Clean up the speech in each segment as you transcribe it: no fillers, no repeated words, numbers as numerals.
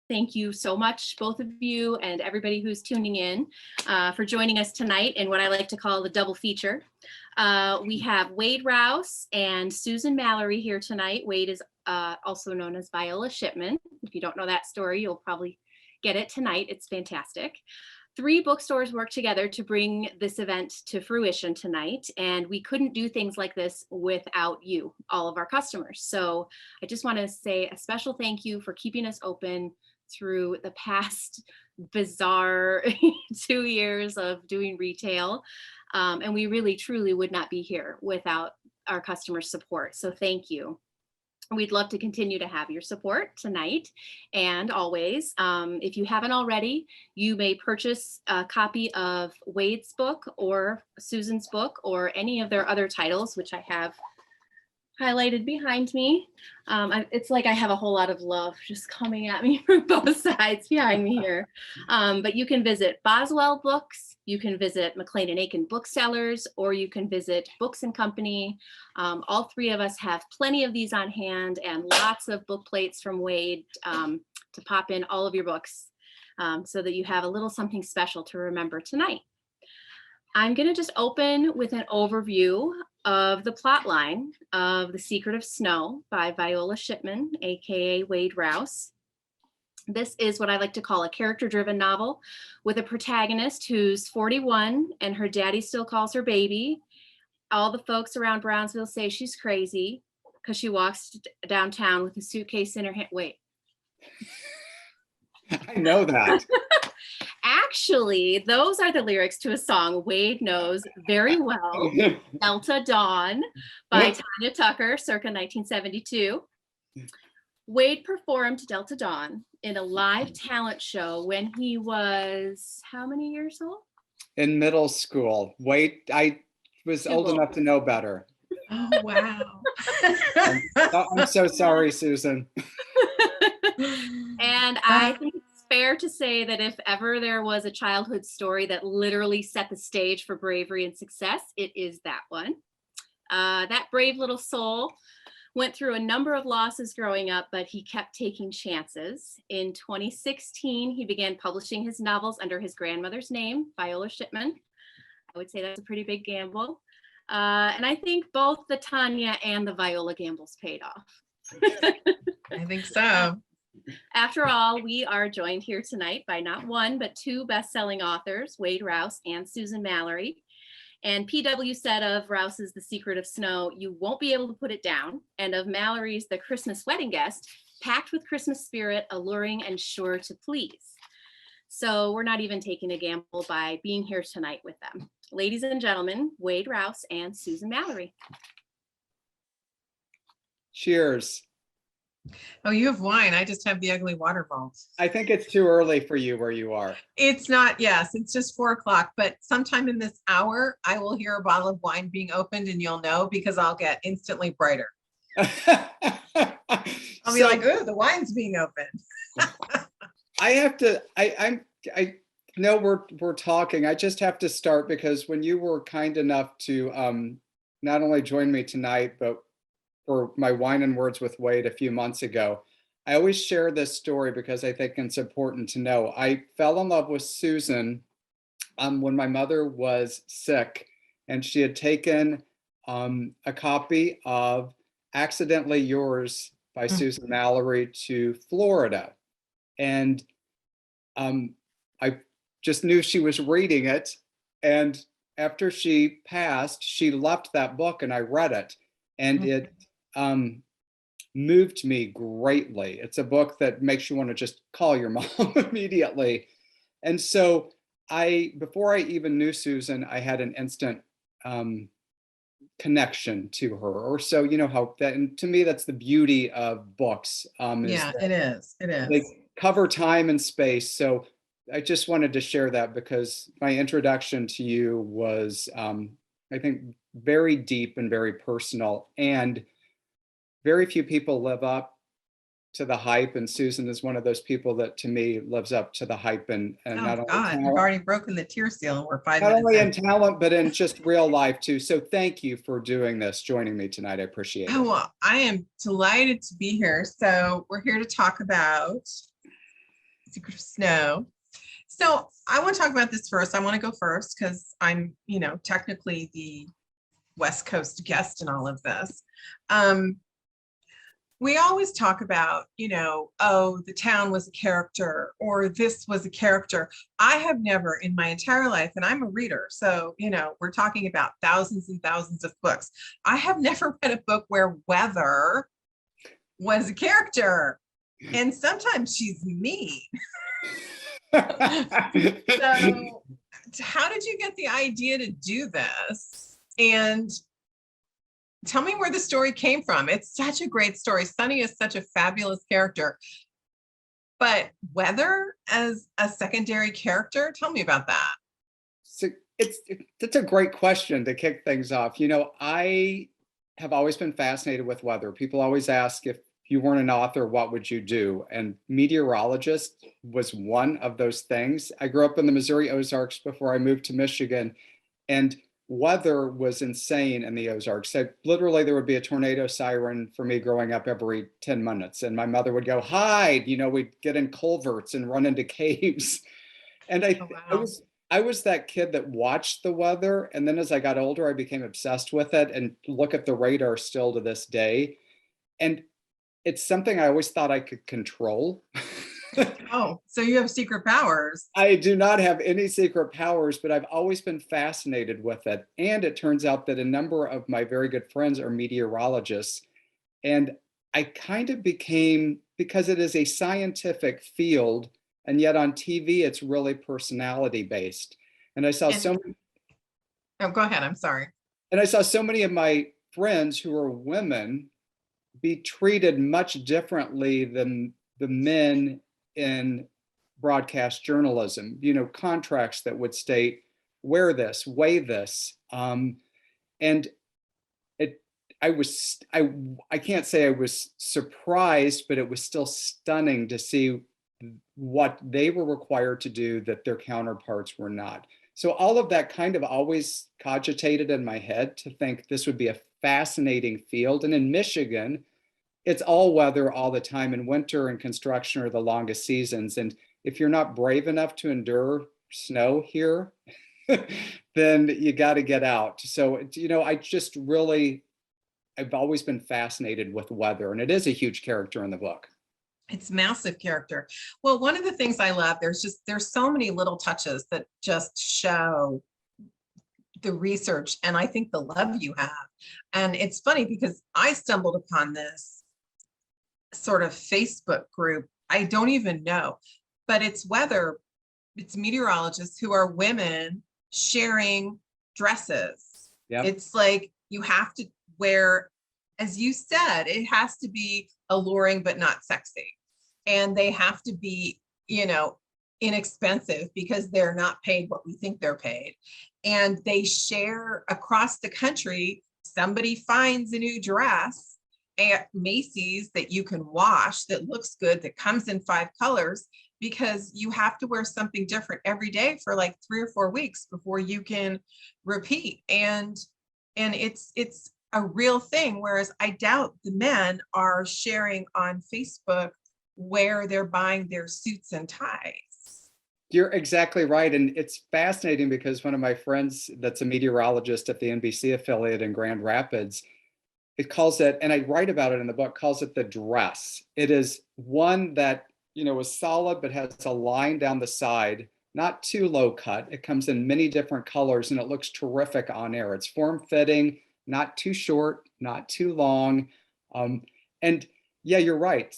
Thank you so much, both of you and everybody who's tuning in for joining us tonight in what I like to call the double feature. We have Wade Rouse and Susan Mallery here tonight. Wade is also known as Viola Shipman. If you don't know that story, you'll probably get it tonight. It's fantastic. 3 bookstores work together to bring this event to fruition tonight, and we couldn't do things like this without you, all of our customers. So I just want to say a special thank you for keeping us open through the past bizarre 2 years of doing retail. And we really, truly would not be here without our customer support. So thank you. We'd love to continue to have your support tonight and always. If you haven't already, you may purchase a copy of Wade's book or Susan's book or any of their other titles, which I have highlighted behind me. It's like I have a whole lot of love just coming at me from both sides behind me here. But you can visit Boswell Books, you can visit McLean and Eakin booksellers, or you can visit Books and Company. All 3 of us have plenty of these on hand and lots of book plates from Wade to pop in all of your books so that you have a little something special to remember tonight. I'm going to just open with an overview of the plot line of The Secret of Snow by Viola Shipman, aka Wade Rouse. This is what I like to call a character-driven novel with a protagonist who's 41 and her daddy still calls her baby. All the folks around Brownsville say she's crazy because she walks downtown with a suitcase in her hand. Wait. I know that. Actually, those are the lyrics to a song Wade knows very well, Delta Dawn by Tanya Tucker, circa 1972. Wade performed Delta Dawn in a live talent show when he was how many years old? In middle school. Wade, I was old enough to know better. Oh, wow. I'm so sorry, Susan. And I think it's fair to say that if ever there was a childhood story that literally set the stage for bravery and success, it is that one. That brave little soul went through a number of losses growing up, but he kept taking chances. In 2016, he began publishing his novels under his grandmother's name, Viola Shipman. I would say that's a pretty big gamble. And I think both the Tanya and the Viola gambles paid off. I think so. After all, we are joined here tonight by not one, but 2 best-selling authors, Wade Rouse and Susan Mallery. And PW said of Rouse's The Secret of Snow, you won't be able to put it down. And of Mallery's The Christmas Wedding Guest, packed with Christmas spirit, alluring and sure to please. So we're not even taking a gamble by being here tonight with them. Ladies and gentlemen, Wade Rouse and Susan Mallery. Cheers. Oh, you have wine. I just have the ugly waterfall. I think it's too early for you where you are. It's not, yes, it's just 4 o'clock, but sometime in this hour, I will hear a bottle of wine being opened and you'll know because I'll get instantly brighter. I'll be like, oh, the wine's being opened. I know we're talking. I just have to start because when you were kind enough to not only join me tonight, but for my Wine and Words with Wade a few months ago, I always share this story because I think it's important to know. I fell in love with Susan when my mother was sick, and she had taken a copy of Accidentally Yours by Susan Mallery to Florida. And I just knew she was reading it. And after she passed, she left that book and I read it. And it moved me greatly. It's a book that makes you want to just call your mom immediately. And so before I even knew Susan, I had an instant connection to her, or so, you know, how that, and to me, that's the beauty of books. Yeah, it is. It is. They cover time and space. So I just wanted to share that because my introduction to you was, I think, very deep and very personal, and very few people live up to the hype, and Susan is one of those people that to me lives up to the hype, and not only God, talent, we've already broken the tear seal and we're 5 not minutes only in. in talent, but in just real life too. So thank you for doing this, joining me tonight. I appreciate it. Well, I am delighted to be here. So we're here to talk about secret of snow. So I want to talk about this first. I want to go first because I'm, technically the West Coast guest in all of this. We always talk about, oh, the town was a character or this was a character. I have never in my entire life, and I'm a reader, so, we're talking about thousands and thousands of books. I have never read a book where weather was a character, and sometimes she's mean. So how did you get the idea to do this? And tell me where the story came from. It's such a great story. Sunny is such a fabulous character. But weather as a secondary character, tell me about that. So that's a great question to kick things off. I have always been fascinated with weather. People always ask, if you weren't an author, what would you do? And meteorologist was one of those things. I grew up in the Missouri Ozarks before I moved to Michigan, and weather was insane in the Ozarks. So literally there would be a tornado siren for me growing up every 10 minutes. And my mother would go, hide, we'd get in culverts and run into caves. And Oh, wow. I was that kid that watched the weather. And then as I got older, I became obsessed with it and look at the radar still to this day. And it's something I always thought I could control. Oh, so you have secret powers. I do not have any secret powers, but I've always been fascinated with it. And it turns out that a number of my very good friends are meteorologists. And I kind of became, because it is a scientific field, and yet on TV, it's really personality based. And I saw Oh, go ahead. I'm sorry. And I saw so many of my friends who are women be treated much differently than the men in broadcast journalism, contracts that would state, wear this, weigh this. And I can't say I was surprised, but it was still stunning to see what they were required to do that their counterparts were not. So all of that kind of always cogitated in my head to think this would be a fascinating field. And in Michigan, it's all weather all the time, and winter and construction are the longest seasons. And if you're not brave enough to endure snow here, then you got to get out. So, I've always been fascinated with weather, and it is a huge character in the book. It's massive character. Well, one of the things I love, there's so many little touches that just show the research and I think the love you have. And it's funny because I stumbled upon this sort of Facebook group. I don't even know, but it's meteorologists who are women sharing dresses. Yep. It's like you have to wear, as you said, it has to be alluring but not sexy. And they have to be, inexpensive because they're not paid what we think they're paid. And they share across the country. Somebody finds a new dress at Macy's that you can wash, that looks good, that comes in 5 colors, because you have to wear something different every day for like 3 or 4 weeks before you can repeat. And it's a real thing. Whereas I doubt the men are sharing on Facebook where they're buying their suits and ties. You're exactly right. And it's fascinating because one of my friends that's a meteorologist at the NBC affiliate in Grand Rapids, it calls it, and I write about it in the book, calls it the dress. It is one that, is solid, but has a line down the side, not too low cut. It comes in many different colors and it looks terrific on air. It's form fitting, not too short, not too long. And yeah, you're right.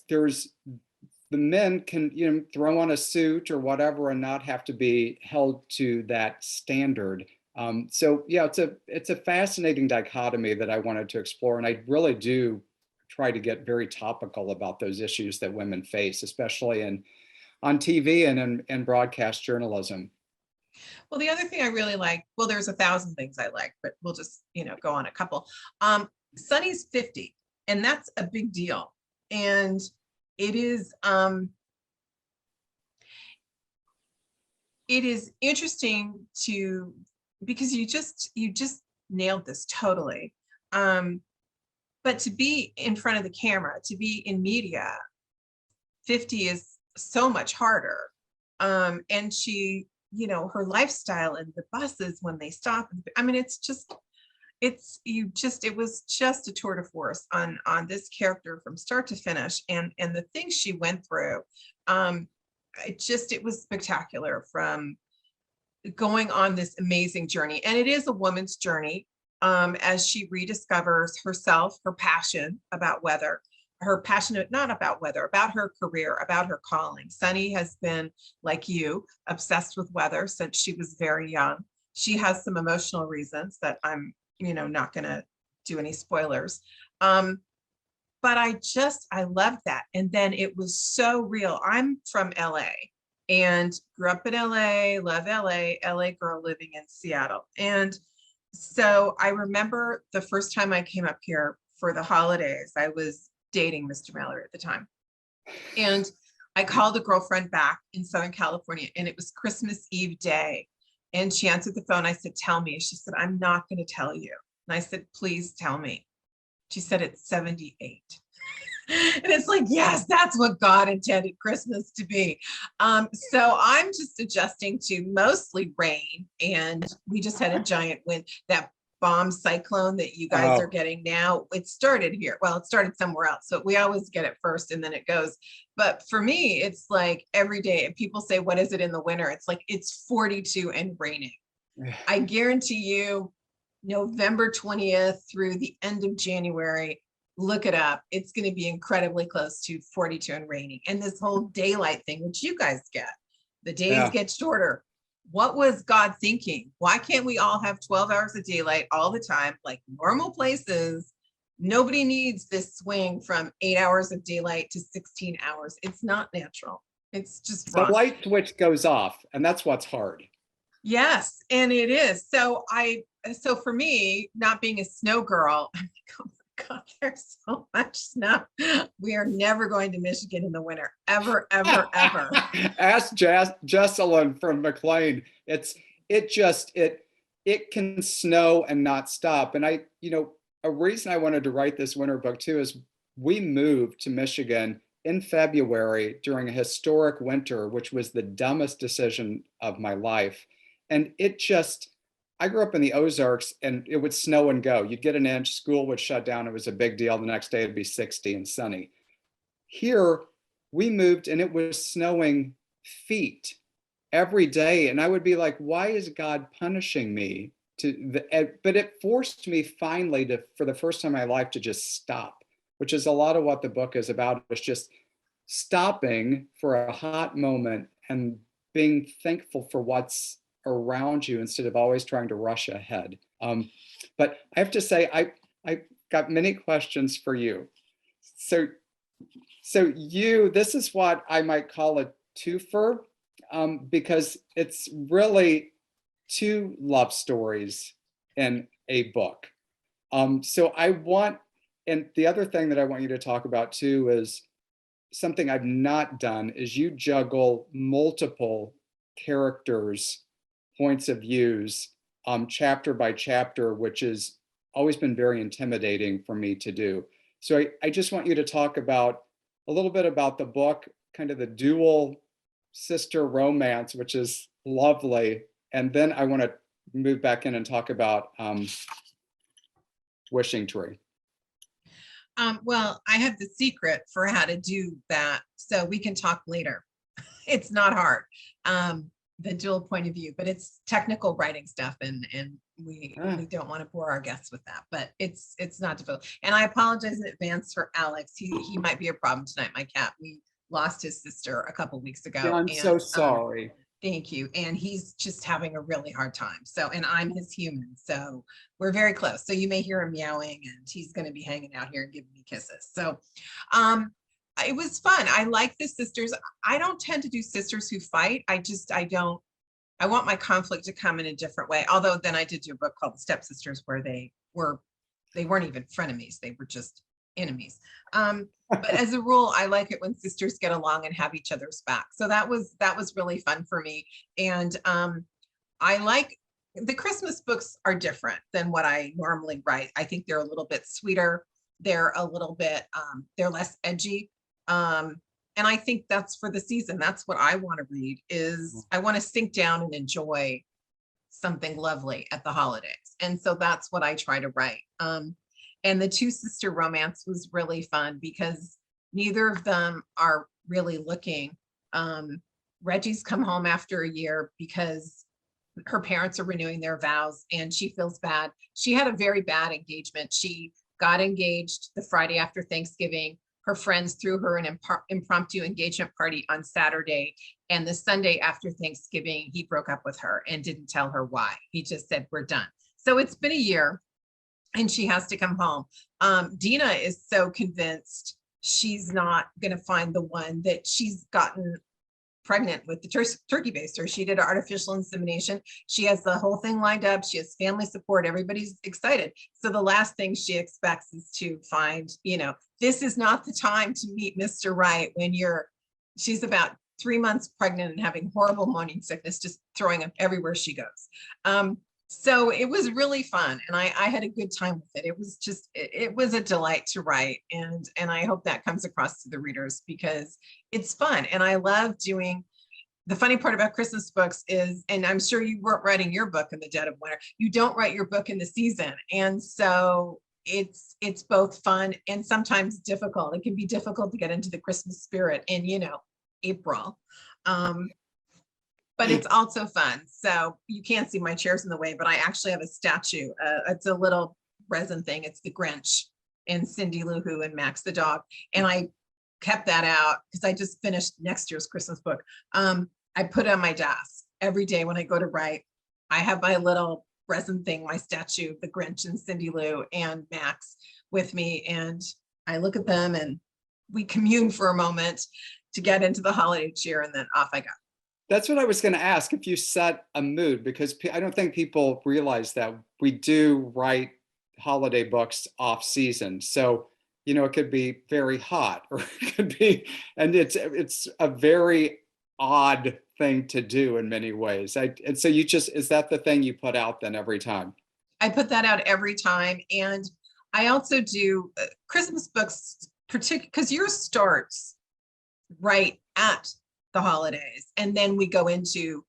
The men can, throw on a suit or whatever and not have to be held to that standard. So yeah, it's a fascinating dichotomy that I wanted to explore, and I really do try to get very topical about those issues that women face, especially on TV and in broadcast journalism. Well, the other thing I really like, well, there's 1,000 things I like, but we'll just go on a couple. Sunny's 50, and that's a big deal, and it is interesting because you just nailed this totally. But to be in front of the camera, to be in media, 50 is so much harder. And she, you know, her lifestyle and the buses when they stop. I mean, it's just, it was just a tour de force on this character from start to finish, and the things she went through. It was spectacular, from going on this amazing journey. And it is a woman's journey, as she rediscovers herself, her passion about weather, her passionate, not about weather, about her career, about her calling. Sunny has been, like you, obsessed with weather since she was very young. She has some emotional reasons that I'm, you know, not going to do any spoilers. But I loved that. And then it was so real. I'm from LA and grew up in LA, love LA girl living in Seattle. And so I remember the first time I came up here for the holidays. I was dating Mr. Mallery at the time. And I called a girlfriend back in Southern California, and it was Christmas Eve day. And she answered the phone. I said, tell me. She said, I'm not going to tell you. And I said, please tell me. She said, it's 78. And it's like, yes, that's what God intended Christmas to be. So I'm just adjusting to mostly rain. And we just had a giant wind, that bomb cyclone that you guys are getting now. It started here. Well, it started somewhere else. So we always get it first and then it goes. But for me, it's like every day. And people say, what is it in the winter? It's like, it's 42 and raining. I guarantee you, November 20th through the end of January, look it up. It's going to be incredibly close to 42 and raining. And this whole daylight thing, which you guys get, the days get shorter. What was God thinking? Why can't we all have 12 hours of daylight all the time, like normal places? Nobody needs this swing from 8 hours of daylight to 16 hours. It's not natural. It's just wrong. The light switch goes off, and that's what's hard. Yes, and it is. So for me, not being a snow girl, I'm like, oh my God, there's so much snow. We are never going to Michigan in the winter, ever, ever, ever. Ask Jesselyn from McLean. It can snow and not stop. And a reason I wanted to write this winter book too is we moved to Michigan in February during a historic winter, which was the dumbest decision of my life. And I grew up in the Ozarks, and it would snow and go. You'd get an inch, school would shut down. It was a big deal. The next day it'd be 60 and sunny. Here, we moved and it was snowing feet every day. And I would be like, why is God punishing me? But it forced me finally for the first time in my life, to just stop, which is a lot of what the book is about. It's just stopping for a hot moment and being thankful for what's around you instead of always trying to rush ahead. But I have to say, I got many questions for you. So this is what I might call a twofer, because it's really two love stories in a book. And the other thing that I want you to talk about too is something I've not done, is you juggle multiple characters' points of views, chapter by chapter, which has always been very intimidating for me to do. So I just want you to talk about a little bit about the book, kind of the dual sister romance, which is lovely. And then I want to move back in and talk about Wishing Tree. Well, I have the secret for how to do that, so we can talk later. It's not hard. The dual point of view, but it's technical writing stuff, and we don't want to bore our guests with that, but it's not difficult. And I apologize in advance for Alex. He might be a problem tonight. My cat, we lost his sister a couple weeks ago. Yeah, I'm so sorry. Thank you. And he's just having a really hard time. So, and I'm his human, so we're very close. So you may hear him meowing, and he's going to be hanging out here and giving me kisses. So, it was fun. I like the sisters. I don't tend to do sisters who fight. I want my conflict to come in a different way. Although then I did do a book called The Stepsisters, where they weren't even frenemies. They were just enemies. But as a rule, I like it when sisters get along and have each other's back. So that was really fun for me. And I like the Christmas books are different than what I normally write. I think they're a little bit sweeter. They're a little bit, they're less edgy. And And I think that's for the season. That's what I want to read is I want to sink down and enjoy something lovely at the holidays. And so that's what I try to write. And the two sister romance was really fun because neither of them are really looking. Reggie's come home after a year because her parents are renewing their vows and she feels bad. She had a very bad engagement. She got engaged the Friday after Thanksgiving. Her friends threw her an impromptu engagement party on Saturday. And the Sunday after Thanksgiving, he broke up with her and didn't tell her why. He just said, we're done. So it's been a year and she has to come home. Dina is so convinced she's not going to find the one, that she's gotten pregnant with the turkey baster. She did artificial insemination. She has the whole thing lined up. She has family support. Everybody's excited. So the last thing she expects is to find, this is not the time to meet Mr. Right when she's about 3 months pregnant and having horrible morning sickness, just throwing up everywhere she goes. So it was really fun. And I had a good time with it. It was a delight to write. And I hope that comes across to the readers because it's fun. And I love doing, the funny part about Christmas books is, and I'm sure you weren't writing your book in the dead of winter, you don't write your book in the season. And so it's both fun and sometimes difficult. It can be difficult to get into the Christmas spirit in, April. But it's also fun. So you can't see my chairs in the way, but I actually have a statue. It's a little resin thing. It's the Grinch and Cindy Lou Who and Max the dog. And I kept that out because I just finished next year's Christmas book. I put it on my desk every day when I go to write. I have my little resin thing, my statue, the Grinch and Cindy Lou and Max with me. And I look at them and we commune for a moment to get into the holiday cheer, and then off I go. That's what I was going to ask, if you set a mood, because I don't think people realize that we do write holiday books off season. So, it could be very hot or it could be, and it's a very odd thing to do in many ways. And so is that the thing you put out then every time? I put that out every time. And I also do Christmas books, particularly because yours starts right at the holidays. And then we go into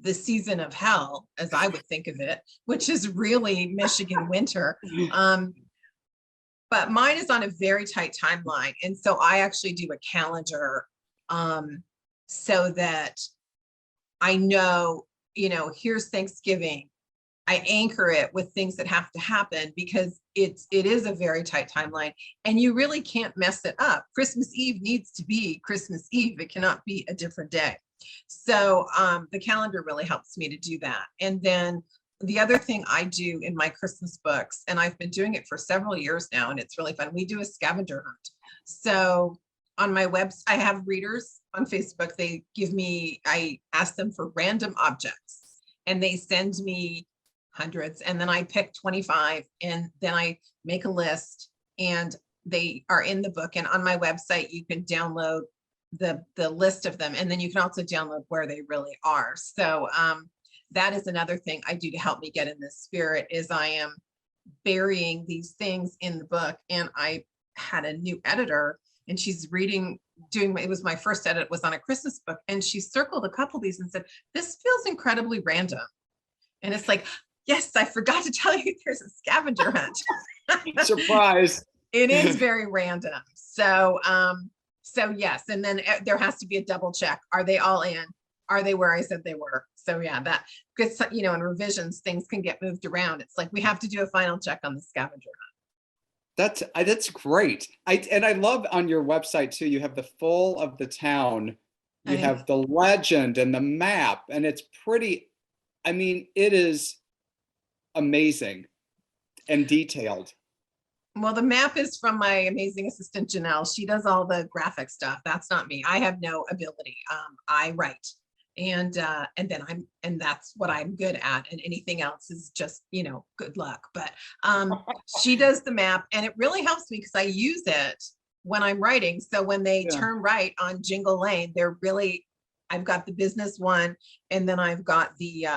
the season of hell, as I would think of it, which is really Michigan winter. But mine is on a very tight timeline. And so I actually do a calendar so that I know, here's Thanksgiving. I anchor it with things that have to happen because it is a very tight timeline and you really can't mess it up. Christmas Eve needs to be Christmas Eve. It cannot be a different day. So the calendar really helps me to do that. And then the other thing I do in my Christmas books, and I've been doing it for several years now, and it's really fun. We do a scavenger hunt. So on my website, I have readers on Facebook. I ask them for random objects and they send me hundreds, and then I pick 25 and then I make a list and they are in the book. And on my website, you can download the list of them. And then you can also download where they really are. So that is another thing I do to help me get in this spirit is I am burying these things in the book. And I had a new editor and she's it was my first edit, was on a Christmas book. And she circled a couple of these and said, this feels incredibly random. And it's like, yes, I forgot to tell you there's a scavenger hunt. Surprise. It is very random. So yes. And then there has to be a double check. Are they all in? Are they where I said they were? So yeah, that, because, in revisions, things can get moved around. It's like, we have to do a final check on the scavenger hunt. That's great. I love on your website too, you have the full of the town. You have the legend and the map, and it's pretty, it is amazing and detailed. Well, the map is from my amazing assistant, Janelle. She does all the graphic stuff. That's not me. I have no ability. I write and that's what I'm good at. And anything else is just, good luck. But she does the map and it really helps me because I use it when I'm writing. So when they turn right on Jingle Lane, I've got the business one, and then I've got the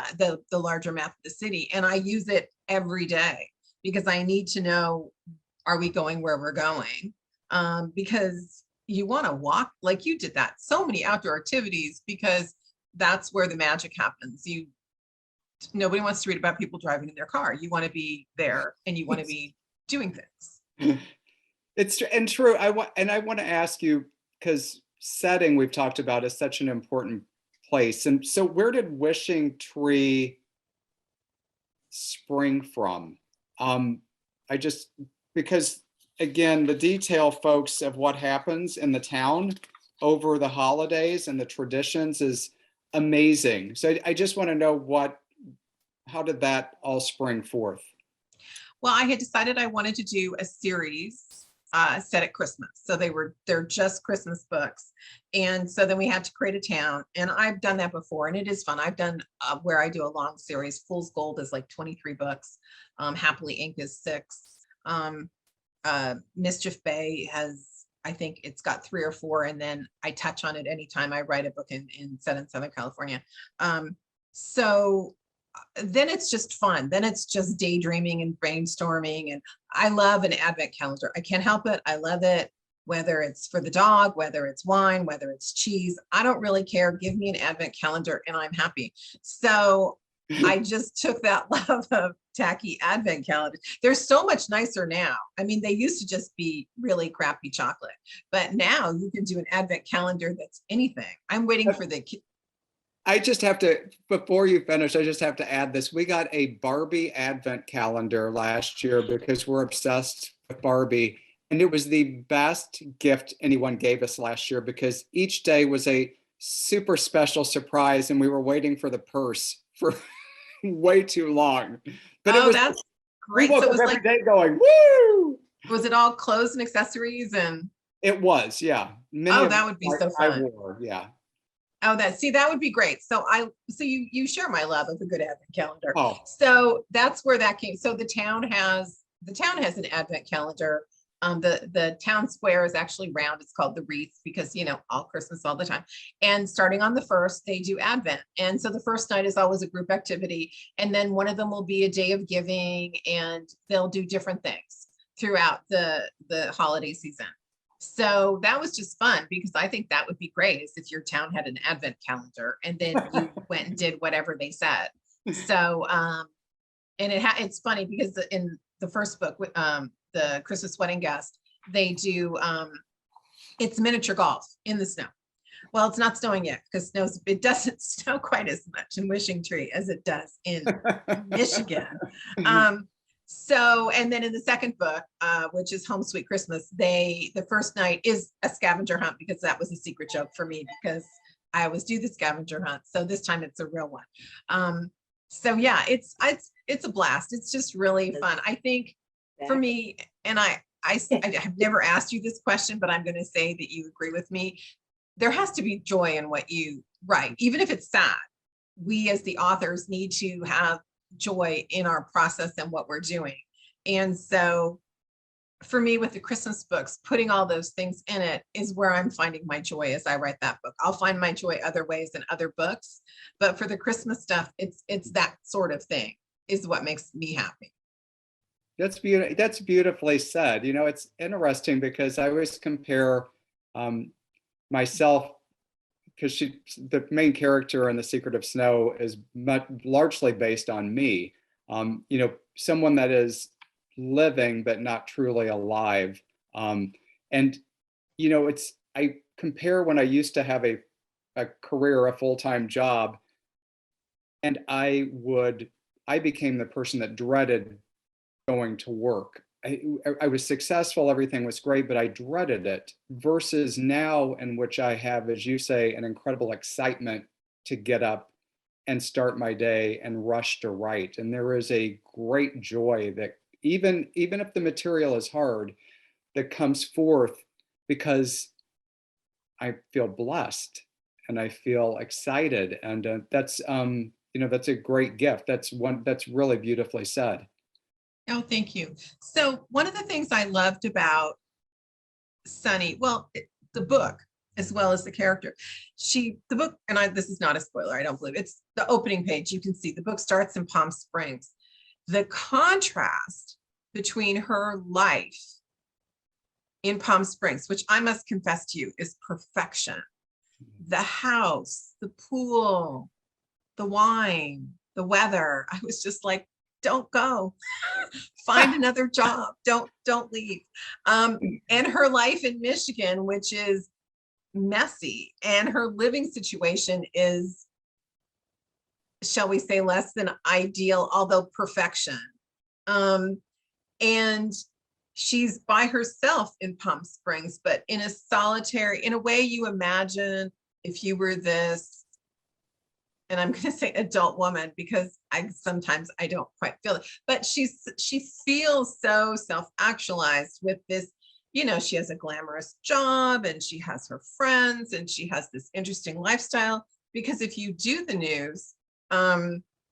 larger map of the city, and I use it every day because I need to know, are we going where we're going? Because you want to walk like you did that. So many outdoor activities because that's where the magic happens. Nobody wants to read about people driving in their car. You want to be there and you want to be doing things. It's and true. I want to ask you, because setting we've talked about is such an important place. And so where did Wishing Tree spring from? I just, because again, the detail, folks, of what happens in the town over the holidays and the traditions is amazing. So I just want to know how did that all spring forth? Well, I had decided I wanted to do a series set at Christmas. So they're just Christmas books. And so then we had to create a town. And I've done that before and it is fun. I've done where I do a long series. Fool's Gold is like 23 books. Happily Inc. is 6. Mischief Bay has, I think it's got 3 or 4. And then I touch on it anytime I write a book set in Southern California. So then it's just fun. Then it's just daydreaming and brainstorming. And I love an advent calendar. I can't help it. I love it. Whether it's for the dog, whether it's wine, whether it's cheese, I don't really care. Give me an advent calendar and I'm happy. So I just took that love of tacky advent calendars. They're so much nicer now. I mean, they used to just be really crappy chocolate, but now you can do an advent calendar that's anything. I'm waiting for the I just have to, before you finish, I just have to add this. We got a Barbie advent calendar last year because we're obsessed with Barbie. And it was the best gift anyone gave us last year because each day was a super special surprise and we were waiting for the purse for way too long. But it was, that's great. We woke So it up was every like, day going, woo! was it all clothes and accessories and? It was, yeah. Oh, that would be so I fun. wore, yeah. Oh, that would be great. So you share my love of a good advent calendar. Oh. So that's where that came. So the town has an advent calendar. The town square is actually round. It's called the Wreath because, all Christmas all the time. And starting on the 1st, they do Advent. And so the first night is always a group activity. And then one of them will be a day of giving and they'll do different things throughout the holiday season. So that was just fun because I think that would be great is if your town had an advent calendar and then you went and did whatever they said. So, and it's funny because in the first book, the Christmas Wedding Guest, they do, it's miniature golf in the snow. Well, it's not snowing yet because it doesn't snow quite as much in Wishing Tree as it does in Michigan. So, and then in the second book, which is Home Sweet Christmas, the first night is a scavenger hunt because that was a secret joke for me because I always do the scavenger hunt. So this time it's a real one. So yeah, it's a blast. It's just really fun. I think for me, and I have never asked you this question, but I'm going to say that you agree with me. There has to be joy in what you write, even if it's sad. We as the authors need to have joy in our process and what we're doing. And so for me with the Christmas books, putting all those things in it is where I'm finding my joy as I write that book. I'll find my joy other ways in other books, but for the Christmas stuff, it's that sort of thing is what makes me happy. That's beautiful. That's beautifully said. It's interesting because I always compare myself because the main character in The Secret of Snow is largely based on me. Someone that is living but not truly alive. And I compare when I used to have a career, a full-time job, and I became the person that dreaded going to work. I was successful, everything was great, but I dreaded it versus now in which I have, as you say, an incredible excitement to get up and start my day and rush to write. And there is a great joy that even if the material is hard, that comes forth because I feel blessed and I feel excited. And that's a great gift. That's really beautifully said. Oh, thank you. So one of the things I loved about Sunny, the book, as well as the character, the book, and this is not a spoiler, I don't believe it's the opening page. You can see the book starts in Palm Springs. The contrast between her life in Palm Springs, which I must confess to you is perfection. The house, the pool, the wine, the weather. I was just like, don't go. Find another job. Don't leave. And her life in Michigan, which is messy, and her living situation is, shall we say, less than ideal, although perfection. And she's by herself in Palm Springs, but in a solitary, in a way you imagine if you were this, and I'm going to say adult woman because sometimes I don't quite feel it, but she feels so self-actualized with this, you know, she has a glamorous job and she has her friends and she has this interesting lifestyle, because if you do the news,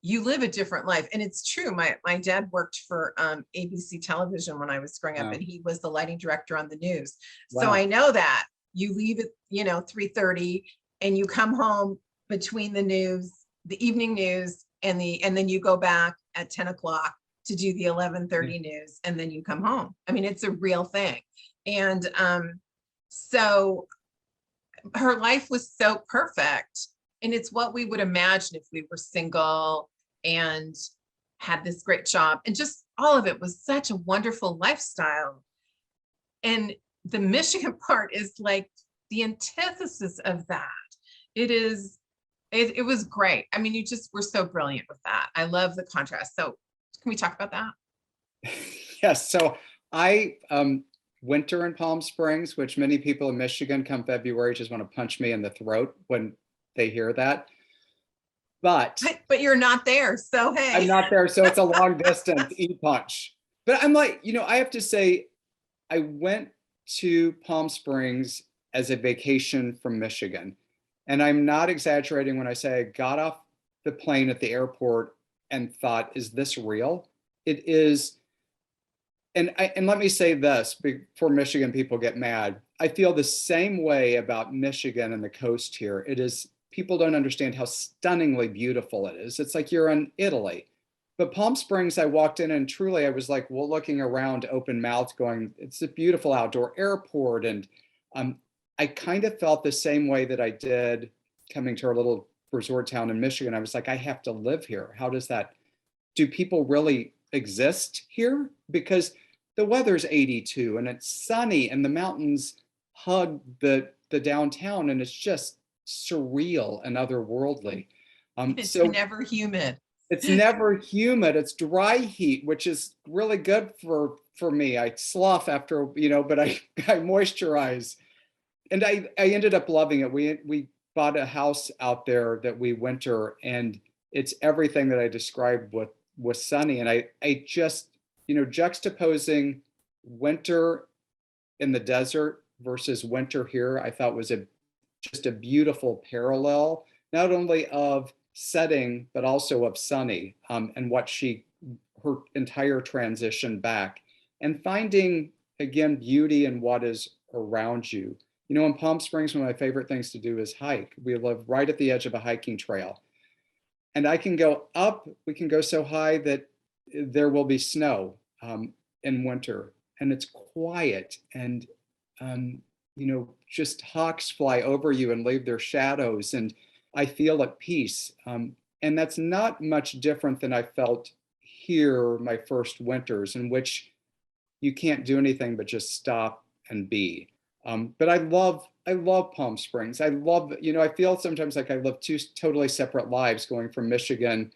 you live a different life. And it's true. My dad worked for ABC television when I was growing up, and he was the lighting director on the news. Wow. So I know that you leave at, you know, 3:30 and you come home between the news, the evening news, and then you go back at 10 o'clock to do the 11:30 news, and then you come home. I mean, it's a real thing. And so her life was so perfect. And it's what we would imagine if we were single and had this great job, and just all of it was such a wonderful lifestyle. And the Michigan part is like the antithesis of that. It was great. I mean, you just were so brilliant with that. I love the contrast. So can we talk about that? Yes. So I winter in Palm Springs, which many people in Michigan come February just want to punch me in the throat when they hear that. But you're not there. So hey. I'm not there. So it's a long distance e-punch. But I'm like, you know, I have to say, I went to Palm Springs as a vacation from Michigan. And I'm not exaggerating when I say I got off the plane at the airport and thought, is this real? It is. And let me say this before Michigan people get mad. I feel the same way about Michigan and the coast here. It is, people don't understand how stunningly beautiful it is. It's like you're in Italy. But Palm Springs, I walked in and truly I was like, well, looking around open mouthed going, it's a beautiful outdoor airport. And I kind of felt the same way that I did coming to our little resort town in Michigan. I was like, I have to live here. How does that, do people really exist here? Because the weather's 82 and it's sunny and the mountains hug the downtown and it's just surreal and otherworldly. It's so never humid. It's never humid. It's dry heat, which is really good for me. I slough after, you know, but I moisturize. And I ended up loving it. We bought a house out there that we winter, and it's everything that I described with sunny. And I just, you know, juxtaposing winter in the desert versus winter here, I thought was just a beautiful parallel, not only of setting, but also of Sunny, and her entire transition back, and finding, again, beauty in what is around you. You know, in Palm Springs, one of my favorite things to do is hike. We live right at the edge of a hiking trail. And I can go up, we can go so high that there will be snow in winter. And it's quiet. And, you know, just hawks fly over you and leave their shadows. And I feel at peace. And that's not much different than I felt here my first winters, in which you can't do anything but just stop and be. But I love Palm Springs. I love, you know, I feel sometimes like I live two totally separate lives, going from Michigan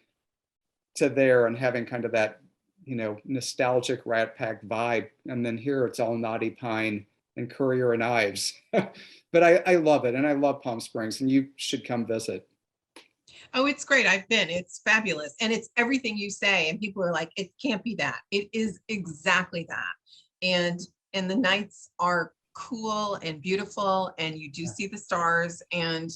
to there and having kind of that, you know, nostalgic Rat Pack vibe. And then here it's all Knotty Pine and Courier and Ives. But I love it. And I love Palm Springs, and you should come visit. Oh, it's great. I've been. It's fabulous. And it's everything you say. And people are like, it can't be that. It is exactly that. And the nights are cool and beautiful, and you do see the stars, and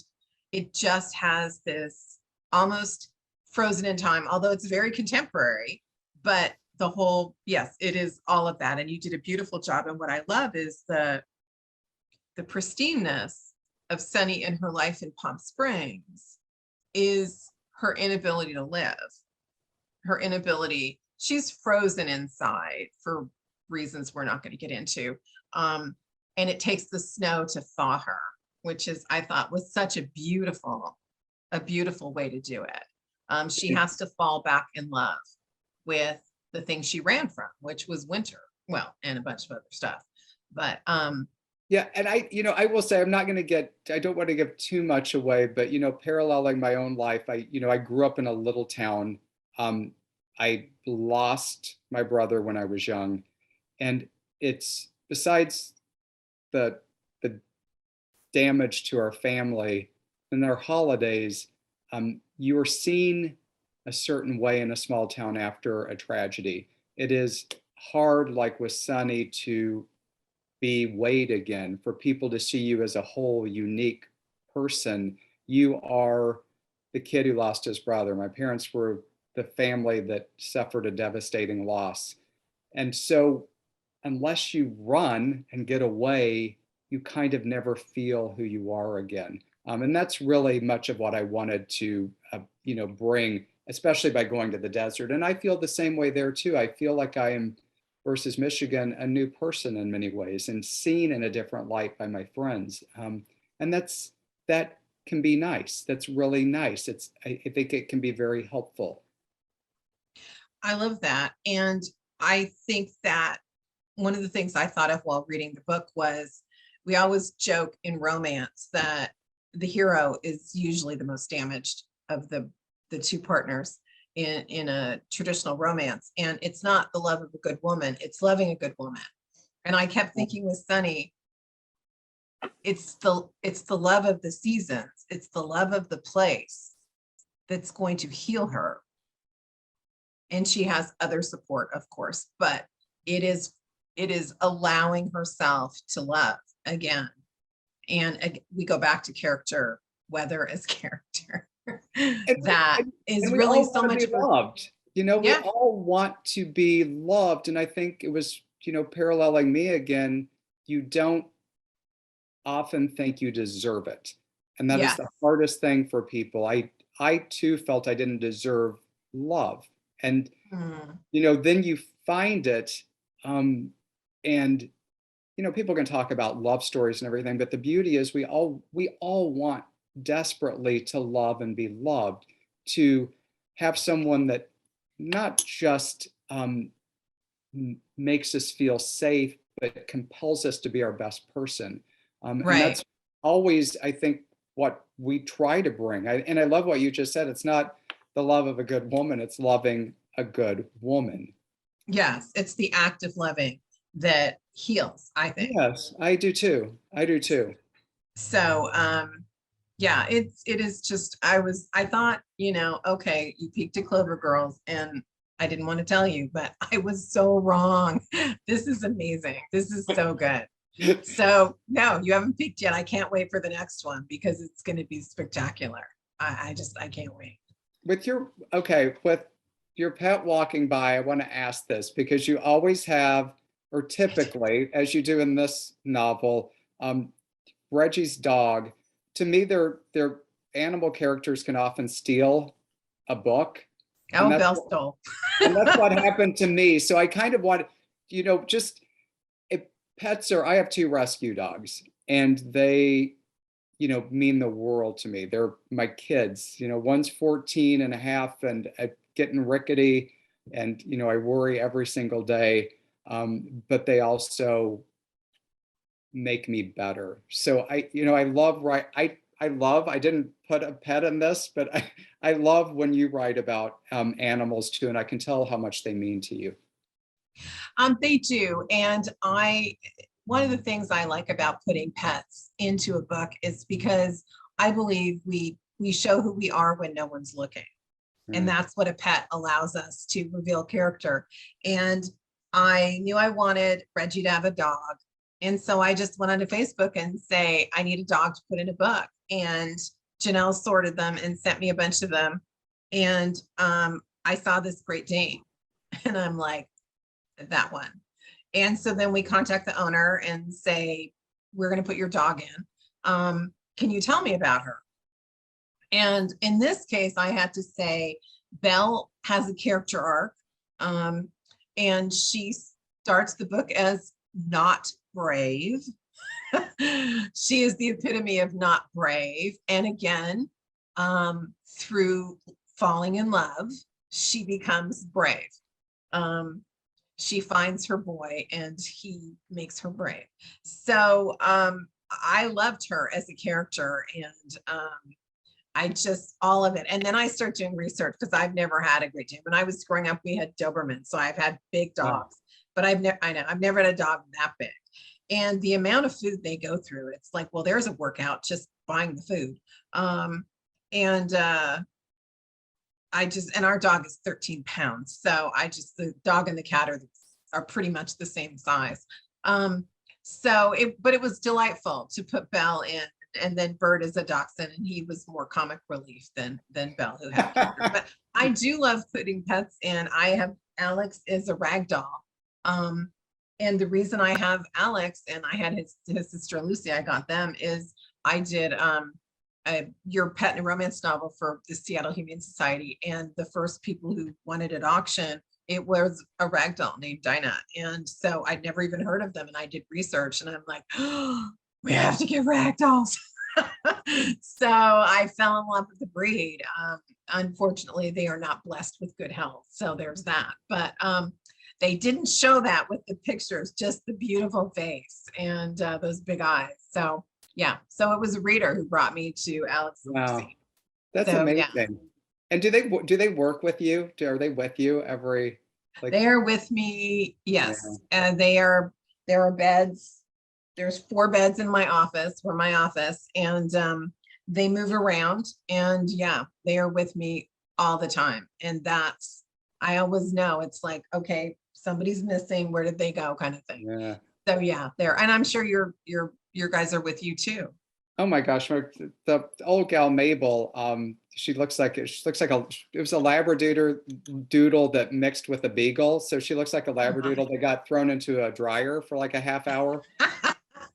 it just has this almost frozen in time, although it's very contemporary, but the whole, yes, it is all of that. And you did a beautiful job. And what I love is the pristineness of Sunny and her life in Palm Springs is her inability to live, her inability. She's frozen inside for reasons we're not going to get into. and it takes the snow to thaw her, which is, I thought, was such a beautiful way to do it. She has to fall back in love with the thing she ran from, which was winter. Well, and a bunch of other stuff. But yeah, and I will say, I don't want to give too much away, but paralleling my own life, I grew up in a little town. I lost my brother when I was young, and it's besides the damage to our family and our holidays, you are seen a certain way in a small town after a tragedy. It is hard, like with Sonny, to be Wade again, for people to see you as a whole unique person. You are the kid who lost his brother. My parents were the family that suffered a devastating loss. And so unless you run and get away, you kind of never feel who you are again. And that's really much of what I wanted to, bring, especially by going to the desert. And I feel the same way there too. I feel like I am, versus Michigan, a new person in many ways and seen in a different light by my friends. And that can be nice. That's really nice. I think it can be very helpful. I love that. And I think that one of the things I thought of while reading the book was, we always joke in romance that the hero is usually the most damaged of the two partners in a traditional romance. And it's not the love of a good woman, it's loving a good woman. And I kept thinking with Sonny, it's the love of the seasons, it's the love of the place that's going to heal her. And she has other support, of course, but it is allowing herself to love again. And we go back to character, Weather as character. That is really so much loved. We Yeah. all want to be loved. And I think it was, paralleling me again, you don't often think you deserve it. And that is the hardest thing for people. I too felt I didn't deserve love. And, then you find it. And, people can talk about love stories and everything, but the beauty is we all want desperately to love and be loved, to have someone that not just makes us feel safe, but compels us to be our best person. And that's always, I think, what we try to bring. And I love what you just said. It's not the love of a good woman, it's loving a good woman. Yes, it's the act of loving that heals, I think. Yes, I do too. So yeah, it is just, I thought, okay, you peaked at Clover Girls, and I didn't want to tell you, but I was so wrong. This is amazing. This is so good. So no, you haven't peaked yet. I can't wait for the next one because it's going to be spectacular. I can't wait. With your pet walking by, I want to ask this because you always have, or typically, as you do in this novel, Reggie's dog. To me, their animal characters can often steal a book. Oh, Belle stole. And that's what happened to me. So I kind of want, I have 2 rescue dogs, and they, mean the world to me. They're my kids. One's 14 and a half and getting rickety, and, I worry every single day. But they also make me better. So I didn't put a pet in this, but I love when you write about animals too, and I can tell how much they mean to you. They do. And one of the things I like about putting pets into a book is because I believe we show who we are when no one's looking. And that's what a pet allows us to reveal character. And I knew I wanted Reggie to have a dog. And so I just went onto Facebook and say, I need a dog to put in a book. And Janelle sorted them and sent me a bunch of them. And I saw this Great Dane, and I'm like, that one. And so then we contact the owner and say, we're going to put your dog in. Can you tell me about her? And in this case, I had to say, Belle has a character arc. And she starts the book as not brave. She is the epitome of not brave. And again, through falling in love, she becomes brave. She finds her boy and he makes her brave. So I loved her as a character, and I just, all of it. And then I start doing research because I've never had a Great Dane. When I was growing up, we had Dobermans, so I've had big dogs, but I've never had a dog that big. And the amount of food they go through, it's like, well, there's a workout just buying the food. And our dog is 13 pounds. So the dog and the cat are pretty much the same size. But it was delightful to put Belle in, and then Bert is a dachshund, and he was more comic relief than Belle, who had character. But I do love putting pets in. Alex is a rag doll. And the reason I have Alex, and I had his sister Lucy, I got them, is I did Your Pet in a Romance novel for the Seattle Humane Society. And the first people who won it at auction, it was a rag doll named Dinah. And so I'd never even heard of them. And I did research, and I'm like, oh, we have to get rag dolls. So I fell in love with the breed. Unfortunately, they are not blessed with good health. So there's that. But they didn't show that with the pictures, just the beautiful face and those big eyes. So yeah, so it was a reader who brought me to Alex. Wow, that's So, amazing. yeah. And do they work with you? Are they with you every? Like, They are with me, yes. And there are beds. There's 4 beds in my office, and they move around, and yeah, they are with me all the time. And I always know, it's like, okay, somebody's missing, where did they go, kind of thing. yeah. So yeah, and I'm sure your guys are with you too. Oh my gosh, the old gal Mabel, it was a Labradoodle that mixed with a beagle. So she looks like a Labradoodle that got thrown into a dryer for like a half hour.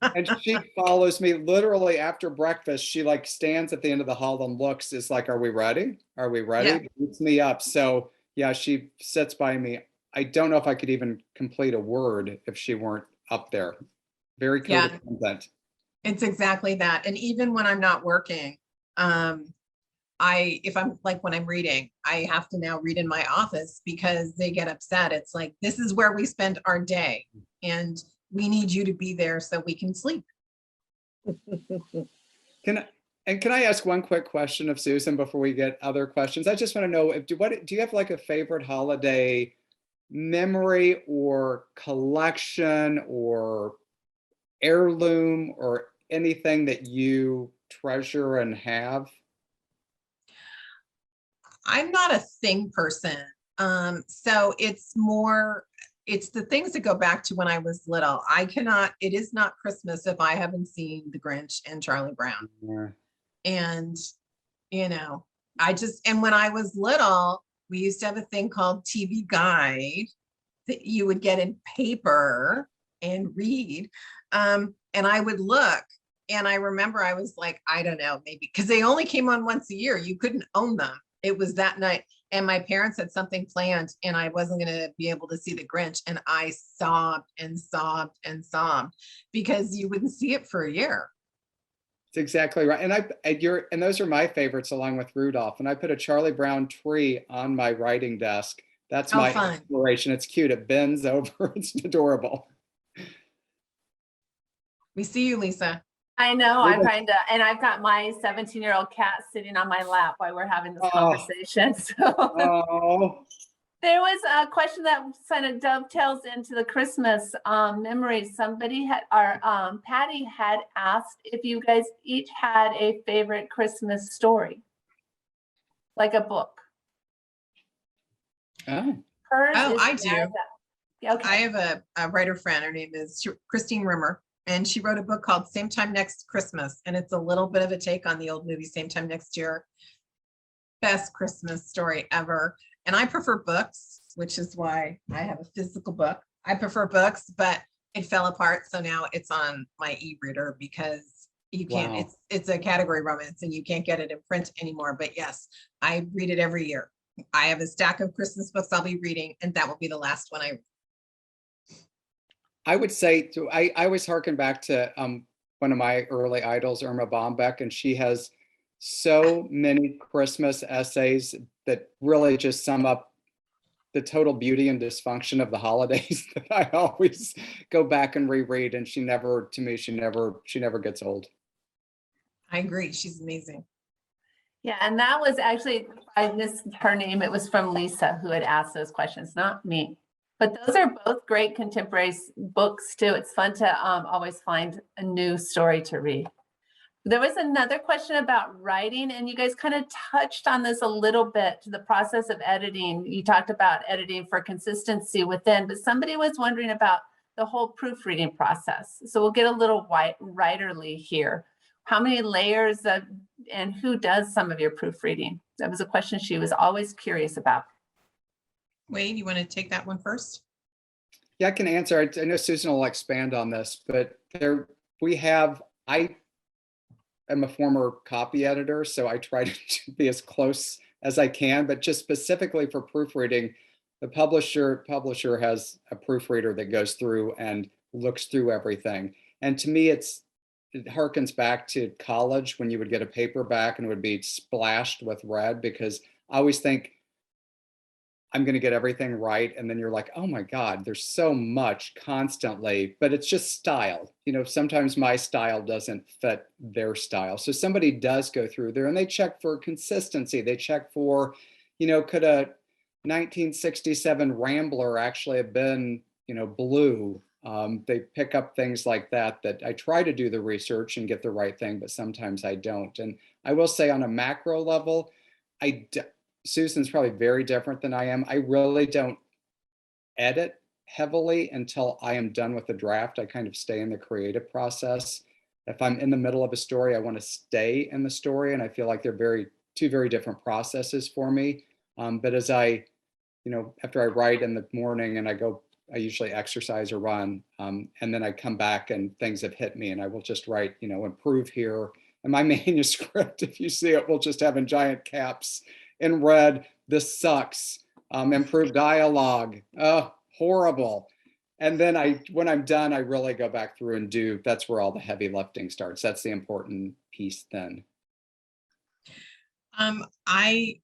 And she follows me literally after breakfast. She like stands at the end of the hall and looks, is like, are we ready? Are we ready? Yeah. Beats me up. So yeah, she sits by me. I don't know if I could even complete a word if she weren't up there. Very codependent. It's exactly that. And even when I'm not working, if I'm like, when I'm reading, I have to now read in my office because they get upset. It's like, this is where we spend our day, and we need you to be there so we can sleep. Can I ask one quick question of Susan before we get other questions? I just want to know, do you have like a favorite holiday memory or collection or heirloom or anything that you treasure and have? I'm not a thing person. So it's the things that go back to when I was little. It is not Christmas if I haven't seen The Grinch and Charlie Brown. Yeah. And, and when I was little, we used to have a thing called TV Guide that you would get in paper and read. And I would look, and I remember I was like, I don't know, maybe, because they only came on once a year. You couldn't own them. It was that night. And my parents had something planned, and I wasn't going to be able to see The Grinch. And I sobbed and sobbed and sobbed because you wouldn't see it for a year. That's exactly right. And those are my favorites along with Rudolph. And I put a Charlie Brown tree on my writing desk. That's my inspiration. It's cute. It bends over. It's adorable. We see you, Lisa. I know. And I've got my 17-year-old cat sitting on my lap while we're having this conversation. So there was a question that kind of dovetails into the Christmas memories. Somebody Patty had asked if you guys each had a favorite Christmas story, like a book. Oh, I do. Okay. I have a writer friend. Her name is Christine Rimmer. And she wrote a book called Same Time Next Christmas. And it's a little bit of a take on the old movie Same Time Next Year. Best Christmas story ever. And I prefer books, which is why I have a physical book. I prefer books, but it fell apart. So now it's on my e-reader because you can't, it's a category romance and you can't get it in print anymore. But yes, I read it every year. I have a stack of Christmas books I'll be reading, and that will be the last one I read. I would say, I always harken back to one of my early idols, Irma Bombeck, and she has so many Christmas essays that really just sum up the total beauty and dysfunction of the holidays that I always go back and reread. And she never gets old. I agree. She's amazing. Yeah, and that was actually, I missed her name. It was from Lisa who had asked those questions, not me. But those are both great contemporary books too. It's fun to always find a new story to read. There was another question about writing, and you guys kind of touched on this a little bit, the process of editing. You talked about editing for consistency within, but somebody was wondering about the whole proofreading process. So we'll get a little writerly here. How many layers and who does some of your proofreading? That was a question she was always curious about. Wade, you want to take that one first? Yeah, I can answer. I know Susan will expand on this, but I am a former copy editor, so I try to be as close as I can, but just specifically for proofreading, the publisher has a proofreader that goes through and looks through everything. And to me, it harkens back to college when you would get a paperback and it would be splashed with red, because I always think I'm going to get everything right. And then you're like, oh my God, there's so much constantly, but it's just style. Sometimes my style doesn't fit their style. So somebody does go through there and they check for consistency. They check for, could a 1967 Rambler actually have been, blue? They pick up things like that I try to do the research and get the right thing, but sometimes I don't. And I will say on a macro level, Susan's probably very different than I am. I really don't edit heavily until I am done with the draft. I kind of stay in the creative process. If I'm in the middle of a story, I want to stay in the story. And I feel like they're two very different processes for me. But as after I write in the morning and I usually exercise or run, and then I come back and things have hit me and I will just write, improve here. And my manuscript, if you see it, will just have in giant caps in red, this sucks, improve dialogue, horrible. And then when I'm done, I really go back through and that's where all the heavy lifting starts. That's the important piece then. I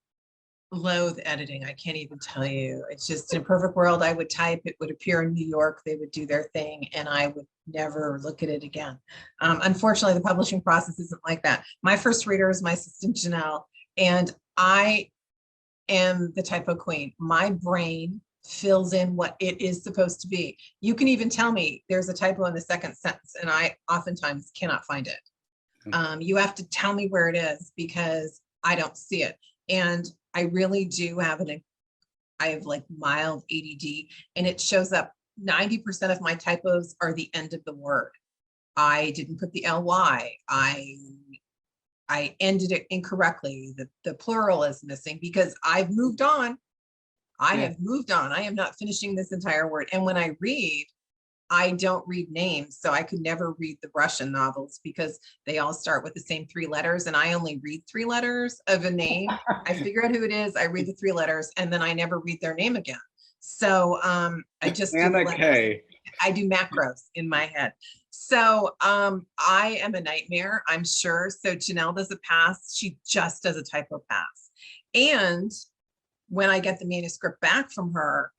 loathe editing. I can't even tell you. It's just, in a perfect world, I would type, it would appear in New York, they would do their thing, and I would never look at it again. Unfortunately, the publishing process isn't like that. My first reader is my assistant, Janelle, and I am the typo queen. My brain fills in what it is supposed to be. You can even tell me there's a typo in the second sentence, and I oftentimes cannot find it. You have to tell me where it is because I don't see it. And I really do have I have like mild ADD, and it shows up 90% of my typos are the end of the word. I didn't put the ly. I ended it incorrectly. The plural is missing because I've moved on. I have moved on. I am not finishing this entire word. And when I read, I don't read names. So I could never read the Russian novels because they all start with the same 3 letters. And I only read 3 letters of a name. I figure out who it is. I read the 3 letters and then I never read their name again. So I just I do macros in my head. So I am a nightmare, I'm sure. So Janelle does a pass. She just does a typo pass. And when I get the manuscript back from her,